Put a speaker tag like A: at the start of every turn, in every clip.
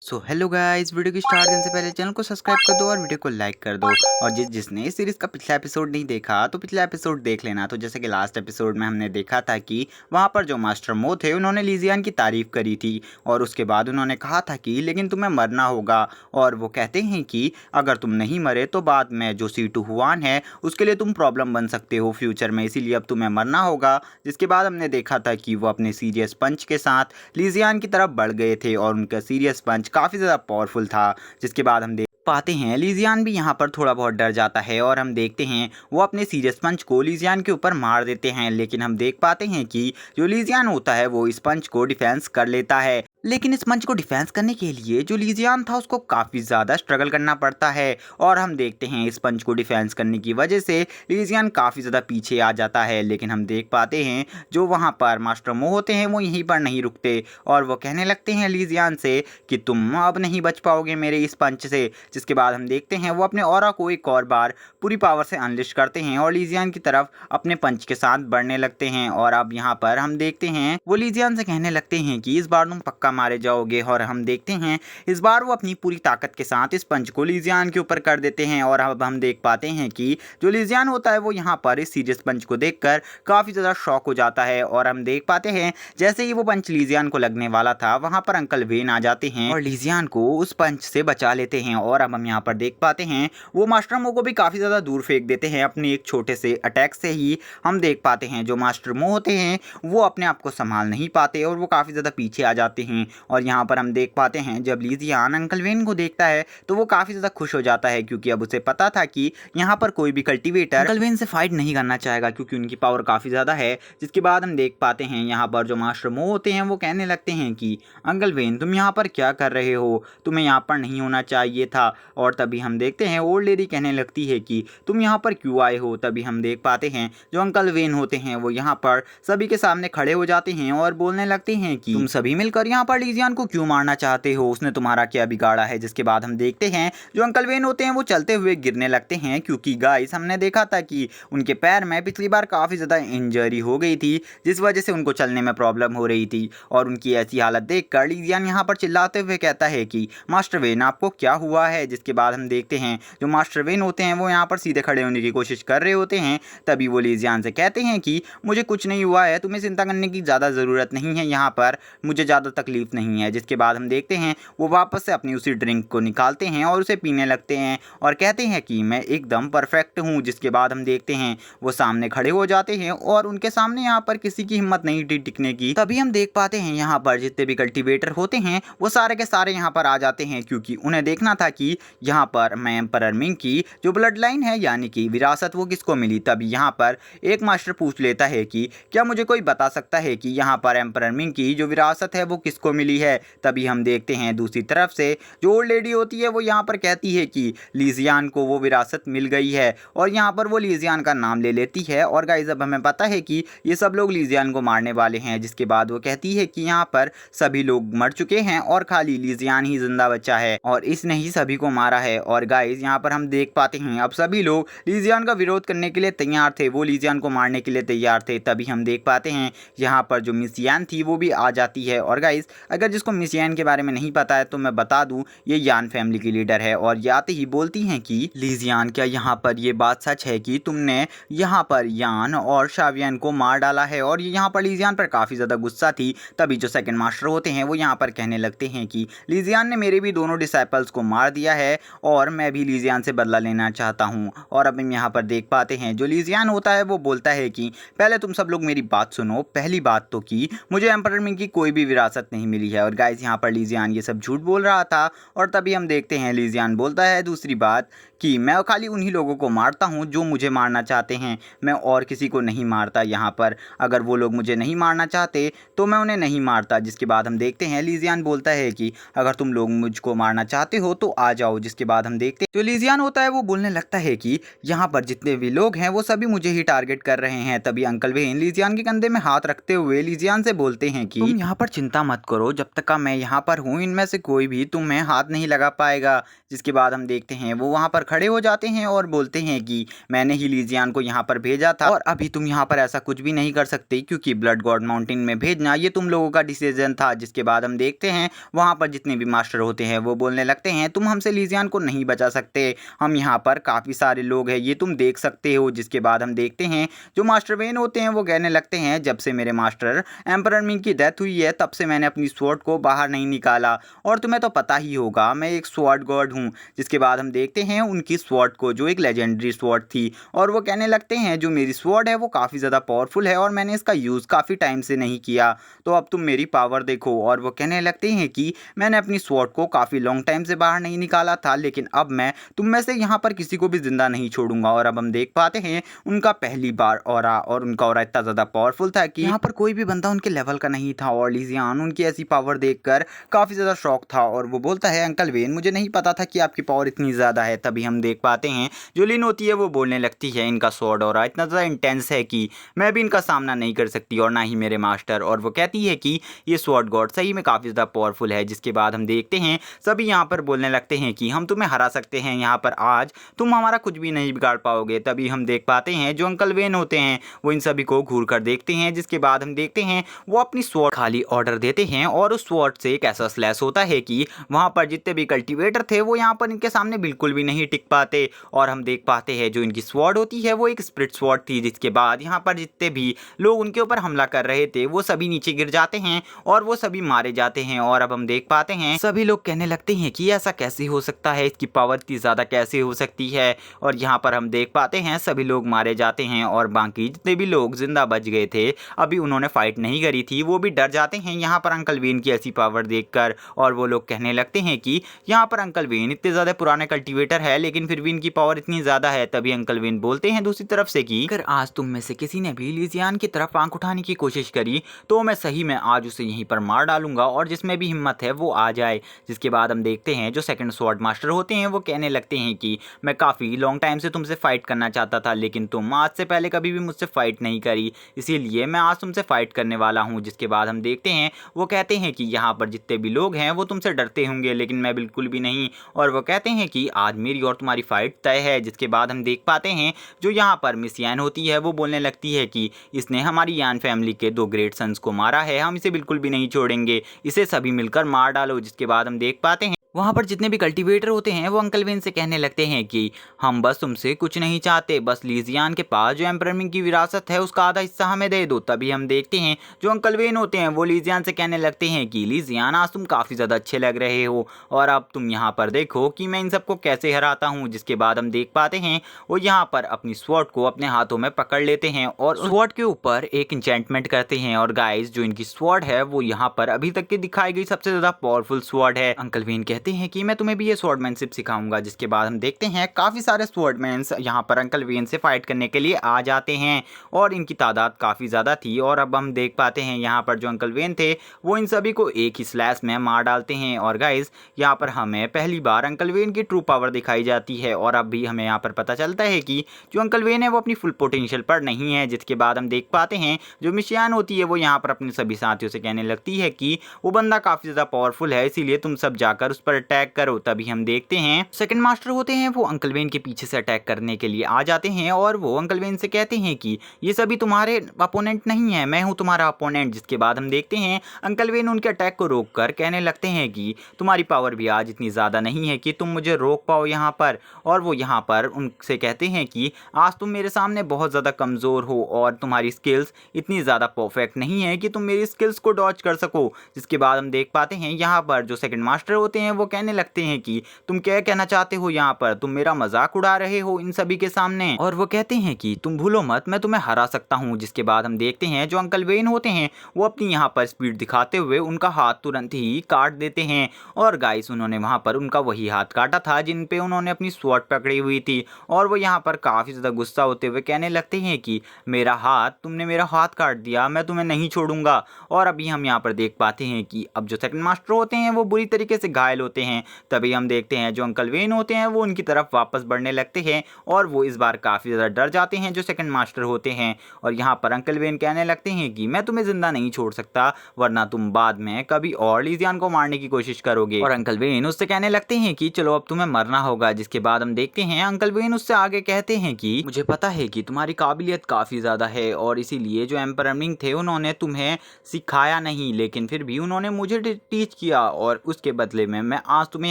A: Hello guys, video की start करने से पहले चैनल को सब्सक्राइब कर दो और वीडियो को लाइक कर दो। और जिसने इस सीरीज का पिछला एपिसोड नहीं देखा तो पिछला एपिसोड देख लेना। तो जैसे कि लास्ट एपिसोड में हमने देखा था कि वहाँ पर जो मास्टर मो थे उन्होंने लीजियान की तारीफ करी थी और उसके बाद उन्होंने कहा था कि लेकिन तुम्हें मरना होगा। और वो कहते हैं कि अगर तुम नहीं मरे तो बाद में जो C2 हुआन है उसके लिए तुम प्रॉब्लम बन सकते हो फ्यूचर में, इसीलिए अब तुम्हें मरना होगा। जिसके बाद हमने देखा था कि वो अपने सीरियस पंच के साथ लीजियान की तरफ बढ़ गए थे और उनका सीरियस पंच काफ़ी ज़्यादा पावरफुल था। जिसके बाद हम देख पाते हैं लीजियान भी यहाँ पर थोड़ा बहुत डर जाता है और हम देखते हैं वो अपने सीरियस पंच को लीजियान के ऊपर मार देते हैं। लेकिन हम देख पाते हैं कि जो लीजियान होता है वो इस पंच को डिफेंस कर लेता है। लेकिन इस मंच को डिफेंस करने के लिए जो लीजियान था उसको काफ़ी ज़्यादा स्ट्रगल करना पड़ता है और हम देखते हैं इस पंच को डिफेंस करने की वजह से लीजियान काफ़ी ज़्यादा पीछे आ जाता है। लेकिन हम देख पाते हैं जो वहाँ पर मास्टर मो होते हैं वो यहीं पर नहीं रुकते और वो कहने लगते हैं लीजियान से कि तुम अब नहीं बच पाओगे मेरे इस पंच से। जिसके बाद हम देखते हैं वो अपने ऑरा को एक और बार पूरी पावर से अनलिश करते हैं और लीजियान की तरफ अपने पंच के साथ बढ़ने लगते हैं। और अब यहाँ पर हम देखते हैं वो लीजियान से कहने लगते हैं कि इस बार तुम पक्का मारे जाओगे। और हम देखते हैं इस बार वो अपनी पूरी ताकत के साथ इस पंच को लीजियान के ऊपर कर देते हैं। और अब हम देख पाते हैं कि जो लीजियान होता है वो यहाँ पर इस सीरियस पंच को देखकर काफ़ी ज़्यादा शॉक हो जाता है। और हम देख पाते हैं जैसे ही वो पंच लीजियान को लगने वाला था वहाँ पर अंकल वेन आ जाते हैं और लीजियान को उस पंच से बचा लेते हैं। और अब हम यहाँ पर देख पाते हैं वो मास्टर मो को भी काफ़ी ज़्यादा दूर फेंक देते हैं अपने एक छोटे से अटैक से ही। हम देख पाते हैं जो मास्टर मो होते हैं वो अपने आप को संभाल नहीं पाते और वो काफ़ी ज़्यादा पीछे आ जाते हैं। और यहाँ पर हम देख पाते हैं जब लीजियान अंकल वेन को देखता है तो वो काफ़ी ज़्यादा खुश हो जाता है क्योंकि अब उसे पता था कि यहाँ पर कोई भी कल्टीवेटर अंकल वेन से फाइट नहीं करना चाहेगा क्योंकि उनकी पावर काफ़ी ज़्यादा है। जिसके बाद हम देख पाते हैं यहाँ पर जो मास्टर मो होते हैं वो कहने लगते हैं कि अंकल वेन तुम यहाँ पर क्या कर रहे हो, तुम्हें यहाँ पर नहीं होना चाहिए था। और तभी हम देखते हैं ओल्ड लेडी कहने लगती है कि तुम यहाँ पर क्यों आए हो। तभी हम देख पाते हैं जो अंकल वेन होते हैं वो यहाँ पर सभी के सामने खड़े हो जाते हैं और बोलने लगते हैं कि तुम सभी मिलकर यहाँ पर लीजियान को क्यों मारना चाहते हो, उसने तुम्हारा क्या बिगाड़ा है। जिसके बाद हम देखते हैं जो अंकल वेन होते हैं वो चलते हुए गिरने लगते हैं क्योंकि गाइस हमने देखा था कि उनके पैर में पिछली बार काफ़ी ज़्यादा इंजरी हो गई थी जिस वजह से उनको चलने में प्रॉब्लम हो रही थी। और उनकी ऐसी हालत देख कर लीजियान यहाँ पर चिल्लाते हुए कहता है कि मास्टर वेन आपको क्या हुआ है। जिसके बाद हम देखते हैं जो मास्टर वेन होते हैं वो यहाँ पर सीधे खड़े होने की कोशिश कर रहे होते हैं। तभी वो लीजियान से कहते हैं कि मुझे कुछ नहीं हुआ है, तुम्हें चिंता करने की ज़्यादा ज़रूरत नहीं है, यहाँ पर मुझे ज़्यादा तकलीफ नहीं है। जिसके बाद हम देखते हैं वो वापस से अपनी उसी ड्रिंक को निकालते हैं और उसे पीने लगते हैं और कहते हैं कि मैं एकदम परफेक्ट हूँ। जिसके बाद हम देखते हैं वो सामने खड़े हो जाते हैं और उनके सामने यहाँ पर किसी की हिम्मत नहीं थी टिकने की। तभी हम देख पाते हैं यहाँ पर जितने भी कल्टीवेटर होते हैं वो सारे के सारे यहाँ पर आ जाते हैं क्योंकि उन्हें देखना था कि यहाँ पर मैं एम्परर मिंग की जो ब्लड लाइन है यानी कि विरासत वो किसको मिली। तभी यहाँ पर एक मास्टर पूछ लेता है कि क्या मुझे कोई बता सकता है कि यहाँ पर एम्परर मिंग की जो विरासत है वो किसको मिली है। तभी हम देखते हैं दूसरी तरफ से जो ओल्ड लेडी होती है वो यहाँ पर कहती है कि लीजियान को वो विरासत मिल गई है और यहाँ पर वो लीजियान का नाम ले लेती है। और गाइस अब हमें पता है कि ये सब लोग लीजियान को मारने वाले हैं। जिसके बाद वो कहती है कि यहाँ पर सभी लोग मर चुके हैं और खाली लीजियान ही जिंदा बचा है और इसने ही सभी को मारा है। और गाइस यहाँ पर हम देख पाते हैं अब सभी लोग लीजियान का विरोध करने के लिए तैयार थे, वो लीजियान को मारने के लिए तैयार थे। तभी हम देख पाते हैं यहाँ पर जो मिस यान थी वो भी आ जाती है। और गाइस अगर जिसको मिस यान के बारे में नहीं पता है तो मैं बता दूं ये यान फैमिली की लीडर है और ये आते ही बोलती हैं कि लीजियान क्या यहाँ पर ये बात सच है कि तुमने यहाँ पर यान और शावियन को मार डाला है। और ये यहाँ पर लीजियान पर काफ़ी ज़्यादा गुस्सा थी। तभी जो सेकंड मास्टर होते हैं वो यहाँ पर कहने लगते हैं कि लीजियान ने मेरे भी दोनों डिसाइपल्स को मार दिया है और मैं भी लीजियान से बदला लेना चाहता हूँ। और अब हम यहाँ पर देख पाते हैं जो लीजियान होता है वो बोलता है कि पहले तुम सब लोग मेरी बात सुनो। पहली बात तो कि मुझे एम्परर मिंग की कोई भी विरासत नहीं मिली है। और गाइस यहाँ पर लीजियान ये सब झूठ बोल रहा था। और तभी हम देखते हैं लीजियान बोलता है दूसरी बात कि मैं खाली उन्हीं लोगों को मारता हूँ जो मुझे मारना चाहते हैं, मैं और किसी को नहीं मारता यहाँ पर। अगर वो लोग मुझे नहीं मारना चाहते तो मैं उन्हें नहीं मारता। जिसके बाद हम देखते हैं लीजियान बोलता है कि अगर तुम लोग मुझको मारना चाहते हो तो आ जाओ। जिसके बाद हम देखते हैं जो लीजियान होता है वो बोलने लगता है कि यहाँ पर जितने भी लोग हैं वो सभी मुझे ही टारगेट कर रहे हैं। तभी अंकल वेन लीजियान के कंधे में हाथ रखते हुए लीजियान से बोलते हैं कि तुम यहाँ पर चिंता मत करो, करो, जब तक का मैं यहाँ पर हूँ इनमें से कोई भी तुम्हें हाथ नहीं लगा पाएगा। जिसके बाद हम देखते हैं वो वहाँ पर खड़े हो जाते हैं और बोलते हैं कि मैंने ही लीजियान को यहाँ पर भेजा था और अभी तुम यहाँ पर ऐसा कुछ भी नहीं कर सकते, क्योंकि ब्लड गॉड माउंटेन में भेजना ये तुम लोगों का डिसीजन था। जिसके बाद हम देखते हैं वहाँ पर जितने भी मास्टर होते हैं वो बोलने लगते हैं तुम हमसे लीजियान को नहीं बचा सकते, हम यहाँ पर काफ़ी सारे लोग हैं, ये तुम देख सकते हो। जिसके बाद हम देखते हैं जो मास्टर वेन होते हैं वो कहने लगते हैं जब से मेरे मास्टर एम्परर मिंग की डेथ हुई है तब से मैंने अपनी स्वॉर्ड को बाहर नहीं निकाला, और तुम्हें तो पता ही होगा मैं एक स्वॉर्ड गॉड हूँ। जिसके बाद हम देखते हैं उनकी स्वॉर्ड को जो एक लेजेंडरी स्वॉर्ड थी, और वो कहने लगते हैं जो मेरी स्वॉर्ड है वो काफ़ी ज़्यादा पावरफुल है और मैंने इसका यूज़ काफ़ी टाइम से नहीं किया, तो अब तुम मेरी पावर देखो। और वो कहने लगते हैं कि मैंने अपनी स्वॉर्ड को काफ़ी लॉन्ग टाइम से बाहर नहीं निकाला था, लेकिन अब मैं तुम में से यहाँ पर किसी को भी जिंदा नहीं छोड़ूंगा। और अब हम देख पाते हैं उनका पहली बार ऑरा, और उनका ऑरा इतना ज़्यादा पावरफुल था कि यहाँ पर कोई भी बंदा उनके लेवल का नहीं था, और लीजियान उनकी ऐसी पावर देखकर काफ़ी ज़्यादा शॉक था और वो बोलता है अंकल वेन मुझे नहीं पता था कि आपकी पावर इतनी ज़्यादा है। तभी हम देख पाते हैं जो लिन होती है वो बोलने लगती है इनका स्वॉर्ड ऑरा इतना ज़्यादा इंटेंस है कि मैं भी इनका सामना नहीं कर सकती और ना ही मेरे मास्टर, और वो कहती है कि ये स्वॉर्ड गॉड सही में काफ़ी ज़्यादा पावरफुल है। जिसके बाद हम देखते हैं सभी यहाँ पर बोलने लगते हैं कि हम तुम्हें हरा सकते हैं, यहाँ पर आज तुम हमारा कुछ भी नहीं बिगाड़ पाओगे। तभी हम देख पाते हैं जो अंकल वेन होते हैं वो इन सभी को घूर कर देखते हैं। जिसके बाद हम देखते हैं वो अपनी स्वॉर्ड खाली ऑर्डर देते हैं और उस स्वॉर्ड से एक ऐसा स्लैश होता है कि वहाँ पर जितने भी कल्टीवेटर थे वो यहाँ पर इनके सामने बिल्कुल भी नहीं टिक पाते। और हम देख पाते हैं जो इनकी स्वॉर्ड होती है वो एक स्प्लिट स्वॉर्ड थी। जिसके बाद यहाँ पर जितने भी लोग उनके ऊपर हमला कर रहे थे वो सभी नीचे गिर जाते हैं और वो सभी मारे जाते हैं। और अब हम देख पाते हैं सभी लोग कहने लगते हैं कि ऐसा कैसे हो सकता है, इसकी पावर इतनी ज़्यादा कैसे हो सकती है। और यहाँ पर हम देख पाते हैं सभी लोग मारे जाते हैं और बाकी जितने भी लोग जिंदा बच गए थे अभी उन्होंने फाइट नहीं करी थी वो भी डर जाते हैं यहाँ पर अंकल वेन की ऐसी पावर देखकर। और वो लोग कहने लगते हैं कि यहाँ पर अंकल वेन इतने ज़्यादा पुराने कल्टीवेटर है लेकिन फिर भी इनकी पावर इतनी ज़्यादा है। तभी अंकल वेन बोलते हैं दूसरी तरफ से कि अगर आज तुम में से किसी ने भी लीजियान की तरफ आंख उठाने की कोशिश करी तो मैं सही में आज उसे यहीं पर मार डालूंगा और जिसमें भी हिम्मत है वो आ जाए। जिसके बाद हम देखते हैं जो सेकंड स्वॉर्ड मास्टर होते हैं वो कहने लगते हैं कि मैं काफ़ी लॉन्ग टाइम से तुमसे फाइट करना चाहता था लेकिन तुम आज से पहले कभी भी मुझसे फाइट नहीं करी, इसीलिए मैं आज तुमसे फाइट करने वाला हूँ। जिसके बाद हम देखते हैं वो कहते हैं कि यहाँ पर जितने भी लोग हैं वो तुमसे डरते होंगे लेकिन मैं बिल्कुल भी नहीं, और वो कहते हैं कि आज मेरी और तुम्हारी फाइट तय है। जिसके बाद हम देख पाते हैं जो यहाँ पर मिस यान होती है वो बोलने लगती है कि इसने हमारी यान फैमिली के 2 ग्रेट सन्स को मारा है, हम इसे बिल्कुल भी नहीं छोड़ेंगे, इसे सभी मिलकर मार डालो। जिसके बाद हम देख पाते हैं वहाँ पर जितने भी कल्टीवेटर होते हैं वो अंकल वेन से कहने लगते हैं कि हम बस तुमसे कुछ नहीं चाहते, बस लीजियान के पास जो एम्परर मिंग की विरासत है उसका आधा हिस्सा हमें दे दो। तभी हम देखते हैं जो अंकल वेन होते हैं वो लीजियान से कहने लगते हैं कि लीजियान आज तुम काफ़ी ज़्यादा अच्छे लग रहे हो और अब तुम यहाँ पर देखो कि मैं इन सबको कैसे हराता हूँ। जिसके बाद हम देख पाते हैं वो यहाँ पर अपनी स्वॉर्ड को अपने हाथों में पकड़ लेते हैं और स्वॉर्ड के ऊपर एक इंचेंटमेंट करते हैं। और गाइस जो इनकी स्वॉर्ड है वो यहाँ पर अभी तक की दिखाई गई सबसे ज़्यादा पावरफुल स्वॉर्ड है। अंकल वेन कहते हैं कि मैं तुम्हें भी ये स्वॉर्डमैनशिप सिखाऊंगा। जिसके बाद हम देखते हैं काफ़ी सारे स्वॉर्डमैन्स यहाँ पर अंकल वेन से फाइट करने के लिए आ जाते हैं और इनकी तादाद काफ़ी ज़्यादा थी। और अब हम देख पाते हैं यहाँ पर जो अंकल वेन थे वो इन सभी को एक ही स्लैश में मार डालते हैं। और गाइस यहाँ पर हमें पहली बार अंकल वेन की ट्रू पावर दिखाई जाती है और अब भी हमें यहाँ पर पता चलता है कि जो अंकल वेन है वो अपनी फुल पोटेंशियल पर नहीं है। जिसके बाद हम देख पाते हैं जो मिस यान होती है वो यहाँ पर अपने सभी साथियों से कहने लगती है कि वो बंदा काफ़ी ज़्यादा पावरफुल है, इसीलिए तुम सब जाकर उस पर अटैक करो। तभी हम देखते हैं सेकंड मास्टर होते हैं वो अंकल वेन के पीछे से अटैक करने के लिए आ जाते हैं और वो अंकल वेन से कहते हैं कि ये सभी तुम्हारे अपोनेंट नहीं है, मैं हूँ तुम्हारा अपोनेंट। जिसके बाद हम देखते हैं अंकल वेन उनके अटैक को रोक कर कहने लगते हैं कि तुम्हारी पावर भी आज इतनी ज़्यादा नहीं है कि तुम मुझे रोक पाओ यहाँ पर। और वो यहाँ पर उनसे कहते हैं कि आज तुम मेरे सामने बहुत ज़्यादा कमज़ोर हो और तुम्हारी स्किल्स इतनी ज़्यादा परफेक्ट नहीं है कि तुम मेरी स्किल्स को डॉज कर सको। जिसके बाद हम देख पाते हैं यहाँ पर जो सेकंड मास्टर होते हैं वो कहने लगते हैं कि तुम क्या कहना चाहते हो, यहाँ पर तुम मेरा मजाक उड़ा रहे हो इन सभी के सामने। और वो कहते हैं कि तुम भूलो मत मैं तुम्हें हरा सकता हूँ। जिसके बाद हम देखते हैं जो अंकल वेन होते हैं वो अपनी यहाँ पर स्पीड दिखाते हुए उनका हाथ तुरंत ही काट देते हैं। और गाइस उन्होंने वहाँ पर उनका वही हाथ काटा था जिन पे उन्होंने अपनी स्वॉर्ड पकड़ी हुई थी। और वो यहाँ पर काफ़ी ज़्यादा गुस्सा होते हुए कहने लगते हैं कि मेरा हाथ, तुमने मेरा हाथ काट दिया, मैं तुम्हें नहीं छोड़ूंगा। और अभी हम यहाँ पर देख पाते हैं कि अब जो सेकंड मास्टर होते हैं वो बुरी तरीके से घायल होते होते हैं। तभी हम देखते हैं जो अंकल वेन होते हैं वो उनकी तरफ वापस बढ़ने लगते हैं और वो इस बार काफ़ी ज़्यादा डर जाते हैं जो सेकंड मास्टर होते हैं। और यहाँ पर अंकल वेन कहने लगते हैं कि मैं तुम्हें ज़िंदा नहीं छोड़ सकता, वरना तुम बाद में कभी और लीजियान को मारने की कोशिश करोगे। और अंकल वेन उससे कहने लगते हैं कि चलो अब तुम्हें मरना होगा। जिसके बाद हम देखते हैं अंकल वेन उससे आगे कहते हैं कि मुझे पता है कि तुम्हारी काबिलियत काफ़ी ज़्यादा है और इसीलिए जो एम्परर मिंग थे उन्होंने तुम्हें सिखाया नहीं, लेकिन फिर भी उन्होंने मुझे टीच किया और उसके बदले में मैं आज तुम्हें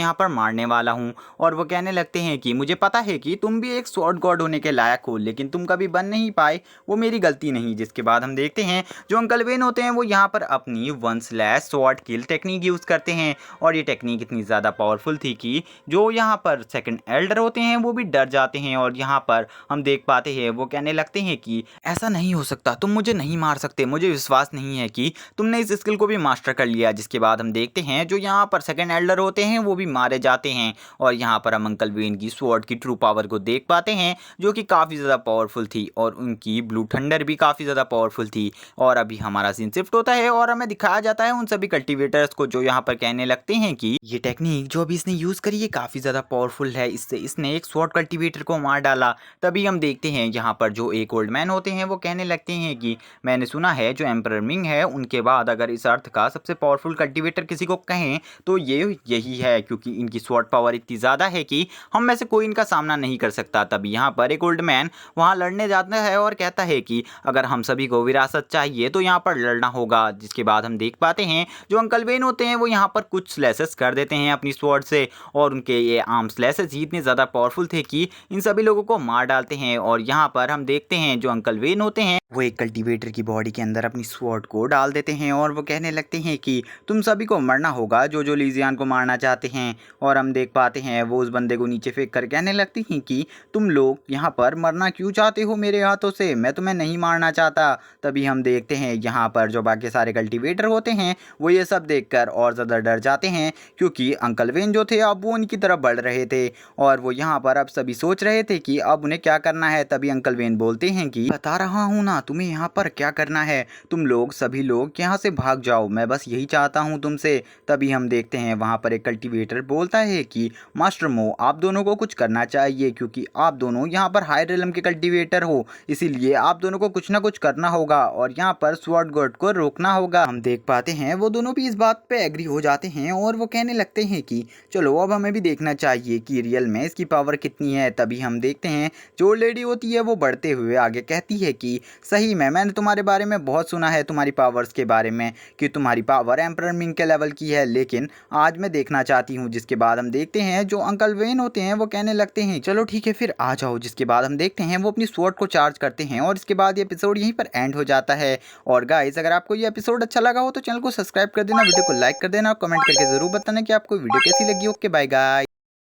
A: यहाँ पर मारने वाला हूँ। और वो कहने लगते हैं कि मुझे पता है कि तुम भी एक स्वॉर्ड गॉड होने के लायक हो, लेकिन तुम कभी बन नहीं पाए, वो मेरी गलती नहीं। जिसके बाद हम देखते हैं जो अंकल वेन होते हैं वो यहाँ पर अपनी 1/स्वॉर्ड किल टेक्निक यूज़ करते हैं और ये टेक्निक इतनी ज़्यादा पावरफुल थी कि जो यहाँ पर सेकंड एल्डर होते हैं वो भी डर जाते हैं। और यहाँ पर हम देख पाते हैं वो कहने लगते हैं कि ऐसा नहीं हो सकता, तुम मुझे नहीं मार सकते, मुझे विश्वास नहीं है कि तुमने इस स्किल को भी मास्टर कर लिया। जिसके बाद हम देखते हैं जो यहाँ पर सेकंड एल्डर होते हैं वो भी मारे जाते हैं और यहाँ पर हम अंकल वेन की स्वॉर्ड की ट्रू पावर को देख पाते हैं जो कि काफ़ी ज़्यादा पावरफुल थी और उनकी ब्लू थंडर भी काफ़ी ज़्यादा पावरफुल थी। और अभी हमारा सीन शिफ्ट होता है और हमें दिखाया जाता है उन सभी कल्टिवेटर्स को जो यहाँ पर कहने लगते हैं कि ये टेक्निक जो अभी इसने यूज़ करी है काफ़ी ज़्यादा पावरफुल है, इससे इसने एक स्वॉर्ड कल्टिवेटर को मार डाला। तभी हम देखते हैं यहाँ पर जो एक ओल्ड मैन होते हैं वो कहने लगते हैं कि मैंने सुना है जो एम्परर मिंग है उनके बाद अगर इस अर्थ का सबसे पावरफुल कल्टिवेटर किसी को कहें तो ये यही है, क्योंकि इनकी स्वॉर्ड पावर इतनी ज़्यादा है कि हम में से कोई इनका सामना नहीं कर सकता। तभी यहाँ पर एक ओल्ड मैन वहाँ लड़ने जाता है और कहता है कि अगर हम सभी को विरासत चाहिए तो यहाँ पर लड़ना होगा। जिसके बाद हम देख पाते हैं जो अंकल वेन होते हैं वो यहाँ पर कुछ स्लैसेस कर देते हैं अपनी स्वॉर्ड से और उनके ये आर्म स्लैसेस ही इतने ज़्यादा पावरफुल थे कि इन सभी लोगों को मार डालते हैं। और यहाँ पर हम देखते हैं जो अंकल वेन होते हैं वो एक कल्टीवेटर की बॉडी के अंदर अपनी स्वॉर्ड को डाल देते हैं और वो कहने लगते हैं कि तुम सभी को मरना होगा जो जो लीजियान को मारना चाहते हैं। और हम देख पाते हैं वो उस बंदे को नीचे फेंक कर कहने लगती हैं कि तुम लोग यहाँ पर मरना क्यों चाहते हो मेरे हाथों से, मैं तुम्हें नहीं मारना चाहता। तभी हम देखते हैं यहाँ पर जो बाकी सारे कल्टीवेटर होते हैं वो ये सब देखकर और ज़्यादा डर जाते हैं, क्योंकि अंकल वेन जो थे अब वो उनकी तरफ बढ़ रहे थे और वो यहाँ पर अब सभी सोच रहे थे कि अब उन्हें क्या करना है। तभी अंकल वेन बोलते हैं कि बता रहा हूँ ना तुम्हें यहाँ पर क्या करना है, तुम लोग सभी लोग यहाँ से भाग जाओ, मैं बस यही चाहता हूँ तुमसे। तभी हम देखते हैं वहाँ पर एक कल्टीवेटर बोलता है कि मास्टर मो आप दोनों को कुछ करना चाहिए, क्योंकि आप दोनों यहाँ पर हाई रेलम के कल्टीवेटर हो, इसीलिए आप दोनों को कुछ ना कुछ करना होगा और यहाँ पर स्वॉर्ड गॉड को रोकना होगा। हम देख पाते हैं वो दोनों भी इस बात पे एग्री हो जाते हैं और वो कहने लगते हैं कि चलो अब हमें भी देखना चाहिए कि रियल में इसकी पावर कितनी है। तभी हम देखते हैं जो लेडी होती है वो बढ़ते हुए आगे कहती है कि सही में मैंने तुम्हारे बारे में बहुत सुना है, तुम्हारी पावर्स के बारे में कि तुम्हारी पावर एम्परर मिंग के लेवल की है, लेकिन आज मैं देखना चाहती हूँ। जिसके बाद हम देखते हैं जो अंकल वेन होते हैं वो कहने लगते हैं चलो ठीक है फिर आ जाओ। जिसके बाद हम देखते हैं वो अपनी स्वॉर्ड को चार्ज करते हैं और इसके बाद ये एपिसोड यहीं पर एंड हो जाता है। और गाइस अगर आपको ये एपिसोड अच्छा लगा हो तो चैनल को सब्सक्राइब कर देना, वीडियो को लाइक कर देना और कमेंट करके जरूर बताना कि आपको वीडियो कैसी लगी। Okay bye guys.